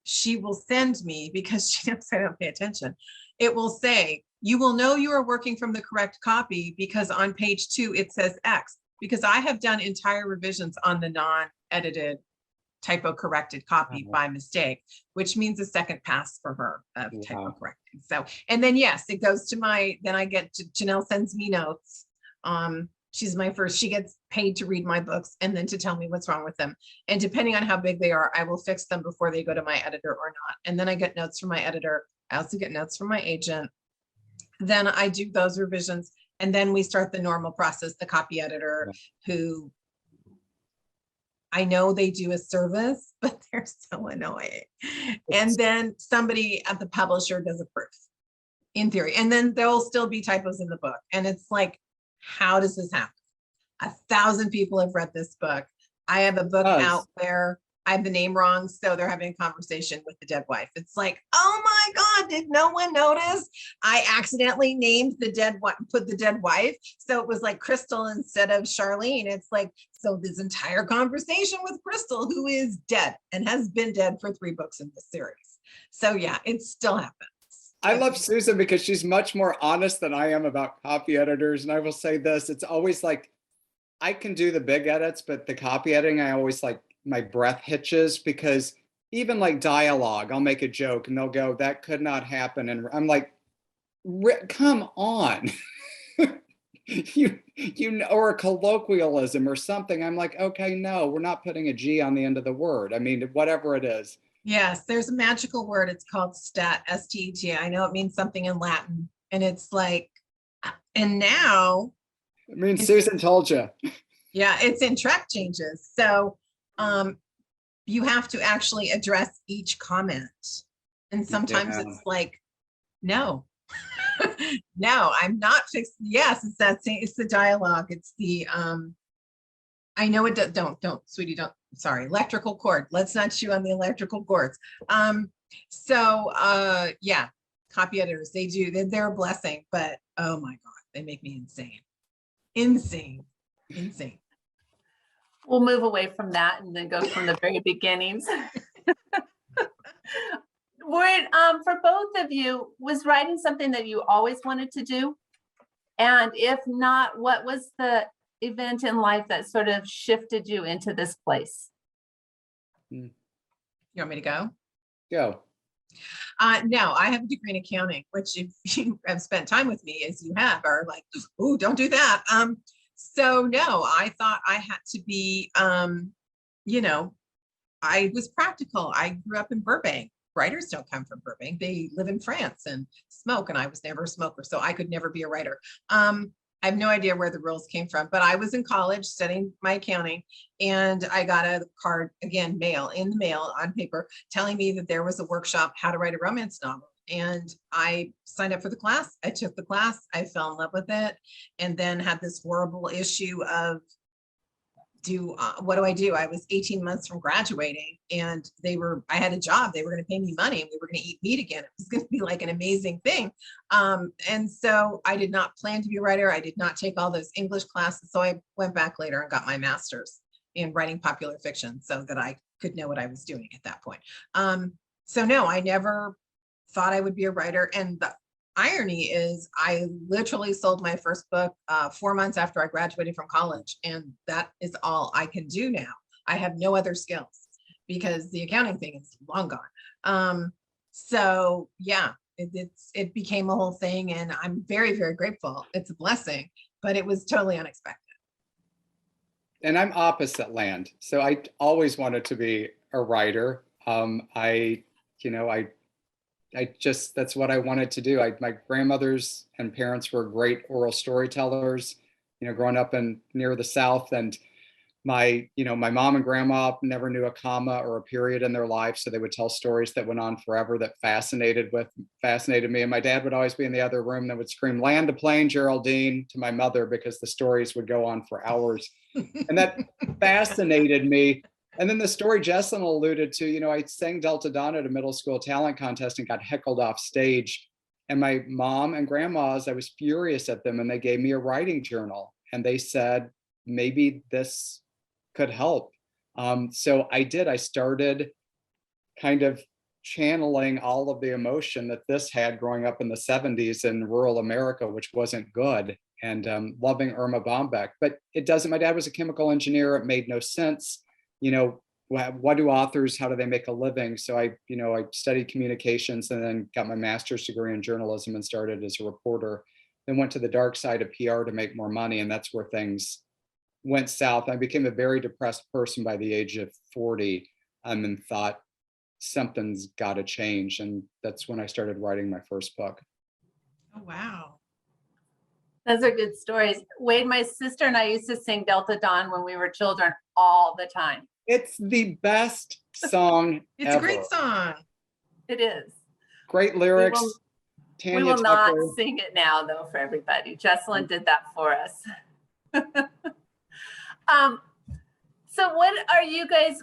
she will send me, because she knows I don't pay attention, it will say, you will know you are working from the correct copy because on page 2, it says X, because I have done entire revisions on the non-edited typo corrected copy by mistake, which means a second pass for her of typo correcting. So, and then yes, it goes to then I get Janelle sends me notes. She's my first, she gets paid to read my books and then to tell me what's wrong with them. And depending on how big they are, I will fix them before they go to my editor or not. And then I get notes from my editor. I also get notes from my agent. Then I do those revisions. And then we start the normal process, the copy editor, who I know they do a service, but they're so annoying. And then somebody at the publisher does a proof in theory. And then there'll still be typos in the book. And it's like, how does this happen? 1,000 people have read this book. I have a book out where I have the name wrong. So they're having a conversation with the dead wife. It's like, oh my God, did no one notice? I accidentally named the dead wife, put the dead wife. So it was like Crystal instead of Charlene. It's like, so this entire conversation with Crystal, who is dead and has been dead for 3 books in this series. So yeah, it still happens. I love Susan because she's much more honest than I am about copy editors. And I will say this, it's always like, I can do the big edits, but the copy editing, I always like my breath hitches because even like dialogue, I'll make a joke and they'll go, that could not happen. And I'm like, come on. you know, or a colloquialism or something. I'm like, okay, no, we're not putting a G on the end of the word. I mean, whatever it is. Yes, there's a magical word. It's called stat, S-T-E-T. I know it means something in Latin. And it's like, and now. I mean, Susan told you. Yeah, it's in track changes. So you have to actually address each comment. And sometimes it's like, no, no, I'm not fixed. Yes, it's that same, it's the dialogue. It's the, I know it, don't, sweetie, don't, sorry, electrical cord. Let's not chew on the electrical cords. Yeah, copy editors, they're a blessing, but oh my God, they make me insane. Insane. We'll move away from that and then go from the very beginnings. For both of you, was writing something that you always wanted to do? And if not, what was the event in life that sort of shifted you into this place? You want me to go? Go. No, I have a degree in accounting, which if you have spent time with me as you have, are like, oh, don't do that. So no, I thought I had to be, you know, I was practical. I grew up in Burbank. Writers don't come from Burbank. They live in France and smoke, and I was never a smoker, so I could never be a writer. I have no idea where the rules came from, but I was in college studying my accounting, and I got a card, again, in the mail on paper, telling me that there was a workshop, how to write a romance novel. And I signed up for the class. I took the class. I fell in love with it, and then had this horrible issue of, what do I do? I was 18 months from graduating, and I had a job. They were going to pay me money, and we were going to eat meat again. It was going to be like an amazing thing. And so I did not plan to be a writer. I did not take all those English classes. So I went back later and got my master's in writing popular fiction so that I could know what I was doing at that point. So no, I never thought I would be a writer. And the irony is I literally sold my first book 4 months after I graduated from college. And that is all I can do now. I have no other skills because the accounting thing is long gone. So yeah, it became a whole thing, and I'm very, very grateful. It's a blessing, but it was totally unexpected. And I'm opposite land. So I always wanted to be a writer. That's what I wanted to do. My grandmothers and parents were great oral storytellers, growing up near the South, and my mom and grandma never knew a comma or a period in their life. So they would tell stories that went on forever that fascinated me. And my dad would always be in the other room that would scream, "Land a plane, Geraldine," to my mother, because the stories would go on for hours. And that fascinated me. And then the story Jessalyn alluded to, I sang Delta Dawn at a middle school talent contest and got heckled off stage. And my mom and grandmas, I was furious at them, and they gave me a writing journal. And they said, maybe this could help. So I did. I started kind of channeling all of the emotion that this had growing up in the 70s in rural America, which wasn't good, and loving Irma Bombeck. But it doesn't. My dad was a chemical engineer. It made no sense. What do authors, how do they make a living? So I studied communications and then got my master's degree in journalism and started as a reporter, then went to the dark side of PR to make more money. And that's where things went south. I became a very depressed person by the age of 40, and thought something's got to change. And that's when I started writing my first book. Oh, wow. Those are good stories. Wade, my sister and I used to sing Delta Dawn when we were children all the time. It's the best song It's ever. a great song. It is. Great lyrics. We will not sing it now, though, for everybody. Jessalyn did that for us. So what are you guys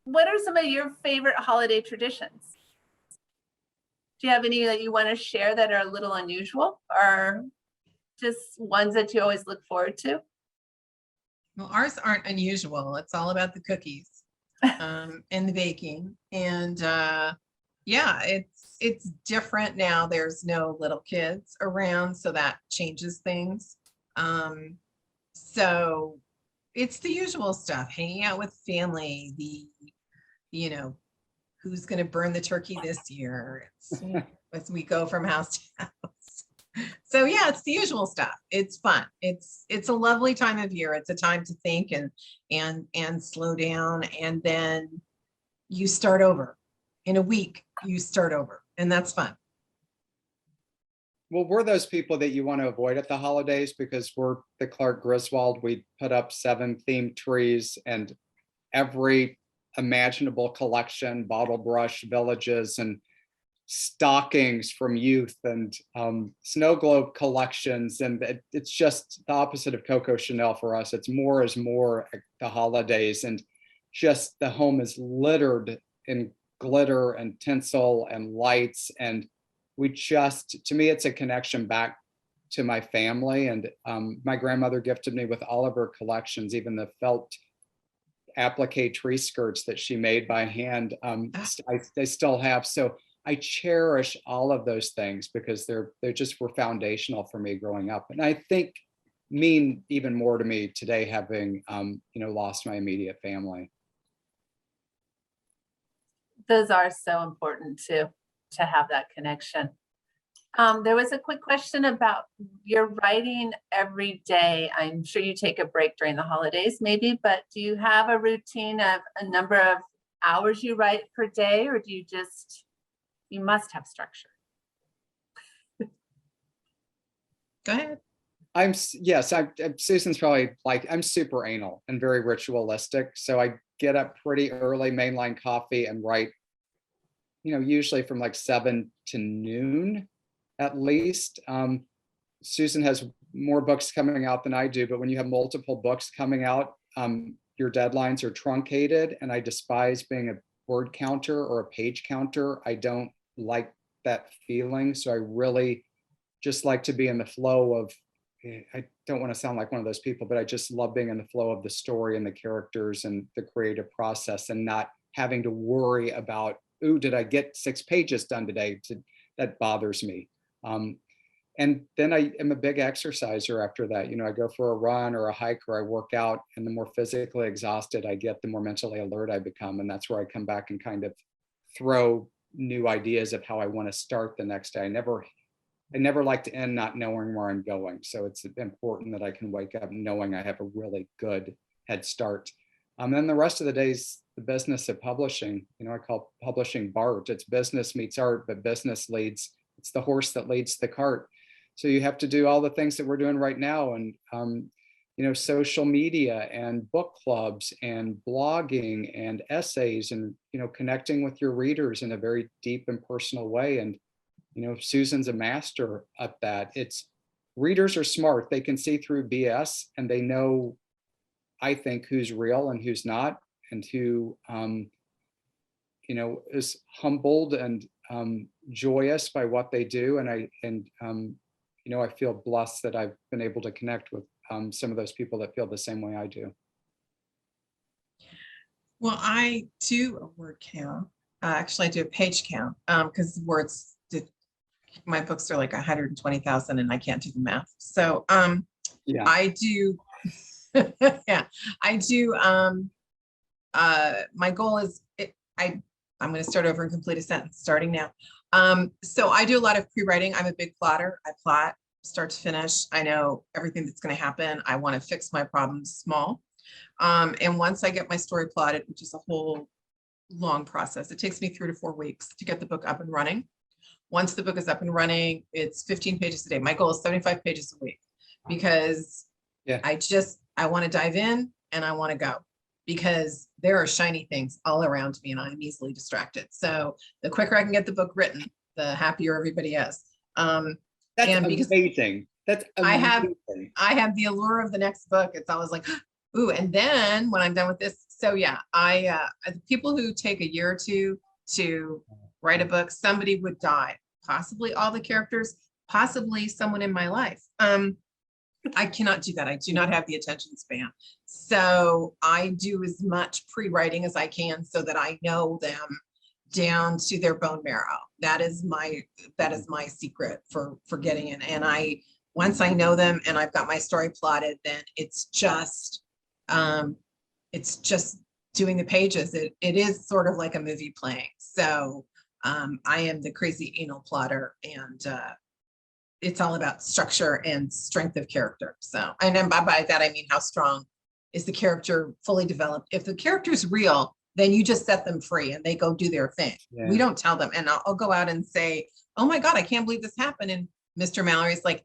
what are some of your favorite holiday traditions? Do you have any that you want to share that are a little unusual, or just ones that you always look forward to? Well, ours aren't unusual. It's all about the cookies and the baking. And yeah, it's different now. There's no little kids around, so that changes things. So it's the usual stuff, hanging out with family, you know, who's going to burn the turkey this year as we go from house to house. So yeah, it's the usual stuff. It's fun. It's a lovely time of year. It's a time to think and slow down, and then you start over. In a week, you start over, and that's fun. Well, we're those people that you want to avoid at the holidays because we're the Clark Griswold. We put up 7 themed trees and every imaginable collection, bottle brush villages and stockings from youth and snow globe collections. And it's just the opposite of Coco Chanel for us. It's more is more at the holidays, and just the home is littered in glitter and tinsel and lights. And we just, to me, it's a connection back to my family. And my grandmother gifted me with all of her collections, even the felt applique tree skirts that she made by hand. They still have. So I cherish all of those things because they just were foundational for me growing up. And I think mean even more to me today, having lost my immediate family. Those are so important to have that connection. There was a quick question about your writing every day. I'm sure you take a break during the holidays maybe, but do you have a routine of a number of hours you write per day, or do you must have structure? Go ahead. Susan's probably like, I'm super anal and very ritualistic. So I get up pretty early, mainline coffee, and write, usually from like 7 to noon at least. Susan has more books coming out than I do, but when you have multiple books coming out, your deadlines are truncated, and I despise being a word counter or a page counter. I don't like that feeling. So I really just like to be in the flow of, I don't want to sound like one of those people, but I just love being in the flow of the story and the characters and the creative process, and not having to worry about, ooh, did I get 6 pages done today? That bothers me. And then I am a big exerciser after that. I go for a run or a hike, or I work out, and the more physically exhausted I get, the more mentally alert I become. And that's where I come back and kind of throw new ideas of how I want to start the next day. I never like to end not knowing where I'm going. So it's important that I can wake up knowing I have a really good head start. Then the rest of the day's the business of publishing. I call publishing BART. It's business meets art, but business leads. It's the horse that leads the cart. So you have to do all the things that we're doing right now, and social media and book clubs and blogging and essays, and connecting with your readers in a very deep and personal way. And Susan's a master at that. Readers are smart. They can see through BS, and they know, I think, who's real and who's not, and who is humbled and joyous by what they do. And I feel blessed that I've been able to connect with some of those people that feel the same way I do. Well, I do a word count. Actually, I do a page count because my books are like 120,000, and I can't do the math. So yeah, I do. Yeah, I do. My goal is I'm going to start over and complete a sentence starting now. So I do a lot of pre-writing. I'm a big plotter. I plot start to finish. I know everything that's going to happen. I want to fix my problems small. And once I get my story plotted, which is a whole long process, it takes me 3 to 4 weeks to get the book up and running. Once the book is up and running, it's 15 pages a day. My goal is 75 pages a week, because I want to dive in and I want to go, because there are shiny things all around me and I'm easily distracted. So the quicker I can get the book written, the happier everybody is. That's amazing. That's amazing. I have the allure of the next book. It's always like, Ooh, and then when I'm done with this, so yeah, people who take a year or two to write a book, somebody would die, possibly all the characters, possibly someone in my life. I cannot do that. I do not have the attention span. So I do as much pre-writing as I can so that I know them down to their bone marrow. That is my secret for getting in. And once I know them and I've got my story plotted, then it's just doing the pages. It is sort of like a movie playing. So I am the crazy anal plotter, and it's all about structure and strength of character. So, and then by that, I mean, how strong is the character fully developed? If the character is real, then you just set them free and they go do their thing. Yeah. We don't tell them. And I'll go out and say, oh my God, I can't believe this happened. And Mr. Mallery's like,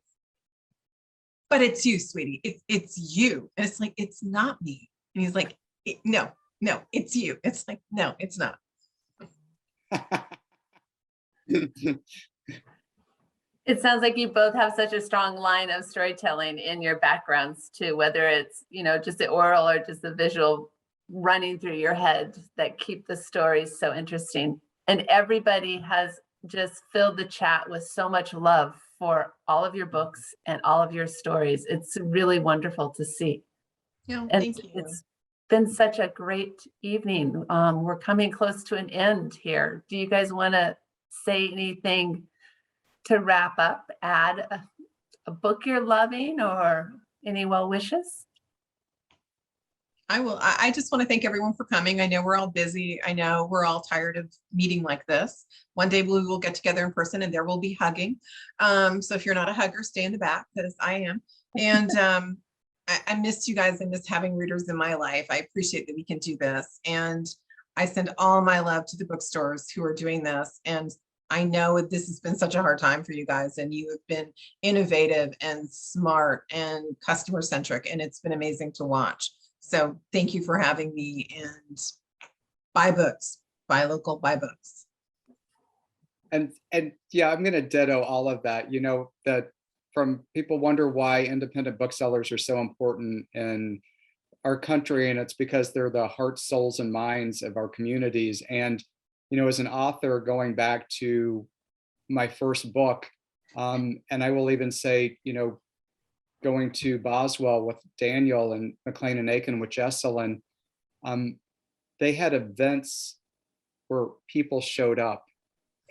but it's you, sweetie. It's you. And it's like, it's not me. And he's like, no, it's you. It's like, no, it's not. It sounds like you both have such a strong line of storytelling in your backgrounds too, whether it's, just the oral or just the visual running through your head that keep the stories so interesting. And everybody has just filled the chat with so much love for all of your books and all of your stories. It's really wonderful to see. Yeah, and thank you. It's been such a great evening. We're coming close to an end here. Do you guys want to say anything to wrap up, add a book you're loving or any well wishes? I will. I just want to thank everyone for coming. I know we're all busy. I know we're all tired of meeting like this. One day we will get together in person and there will be hugging. So if you're not a hugger, stay in the back, because I am. And I missed you guys. I miss having readers in my life. I appreciate that we can do this. And I send all my love to the bookstores who are doing this. And I know this has been such a hard time for you guys, and you have been innovative and smart and customer centric, and it's been amazing to watch. So thank you for having me, and buy books, buy local, buy books. And yeah, I'm going to ditto all of that. That from people wonder why independent booksellers are so important in our country, and it's because they're the hearts, souls, and minds of our communities. And as an author, going back to my first book, and I will even say, going to Boswell with Daniel and McLean and Eakin with Jesselyn, they had events where people showed up,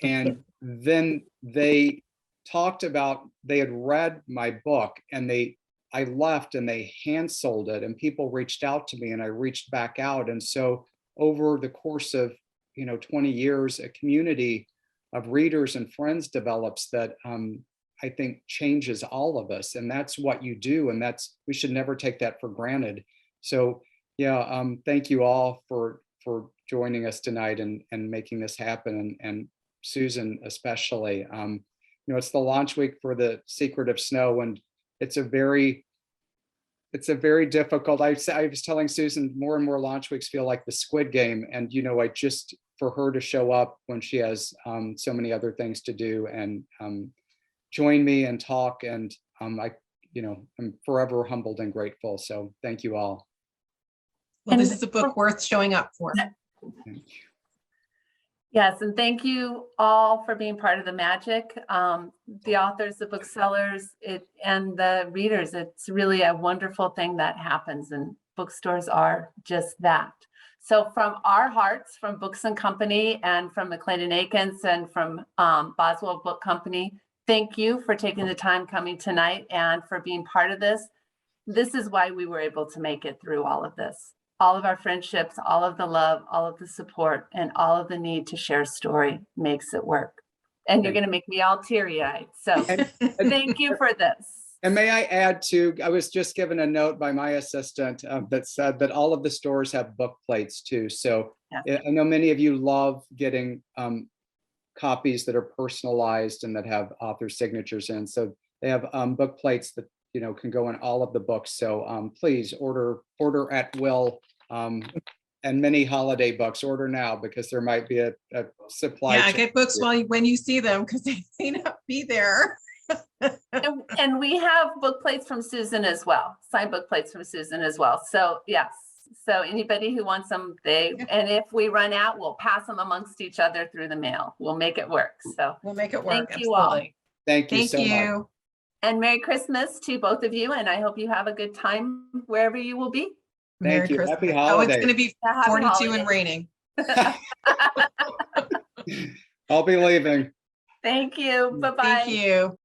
and then they talked about, they had read my book, and I left and they hand sold it, and people reached out to me and I reached back out. And so over the course of 20 years, a community of readers and friends develops that I think changes all of us. And that's what you do. And we should never take that for granted. So yeah, thank you all for joining us tonight and making this happen. And Susan, especially, it's the launch week for The Secret of Snow. And it's a very difficult, I was telling Susan, more and more launch weeks feel like the Squid Game. And, for her to show up when she has so many other things to do and join me and talk. And I'm forever humbled and grateful. So thank you all. Well, this is a book worth showing up for. Thank you. Yes, and thank you all for being part of the magic. The authors, the booksellers, and the readers. It's really a wonderful thing that happens, and bookstores are just that. So from our hearts, from Books and Company, and from McLean and Eakin, and from Boswell Book Company, thank you for taking the time coming tonight and for being part of this. This is why we were able to make it through all of this. All of our friendships, all of the love, all of the support, and all of the need to share story makes it work. And you're going to make me all teary-eyed. So thank you for this. And may I add too, I was just given a note by my assistant that said that all of the stores have book plates too. So yeah. I know many of you love getting copies that are personalized and that have author signatures in. So they have book plates that can go in all of the books. So please order at will. And many holiday books, order now, because there might be a supply. Yeah, get books when you see them, because they may not be there. And we have book plates from Susan as well, signed book plates from Susan as well. So yes, so anybody who wants them, and if we run out, we'll pass them amongst each other through the mail. We'll make it work. So We'll make it work. Thank you all. Absolutely. Thank you Thank so much. you. And Merry Christmas to both of you. And I hope you have a good time wherever you will be. Merry Thank you. Christmas. Happy Oh, it's holidays. going to be Yeah, happy 42 and holidays. raining. I'll be leaving. Thank you. Bye-bye. Thank you.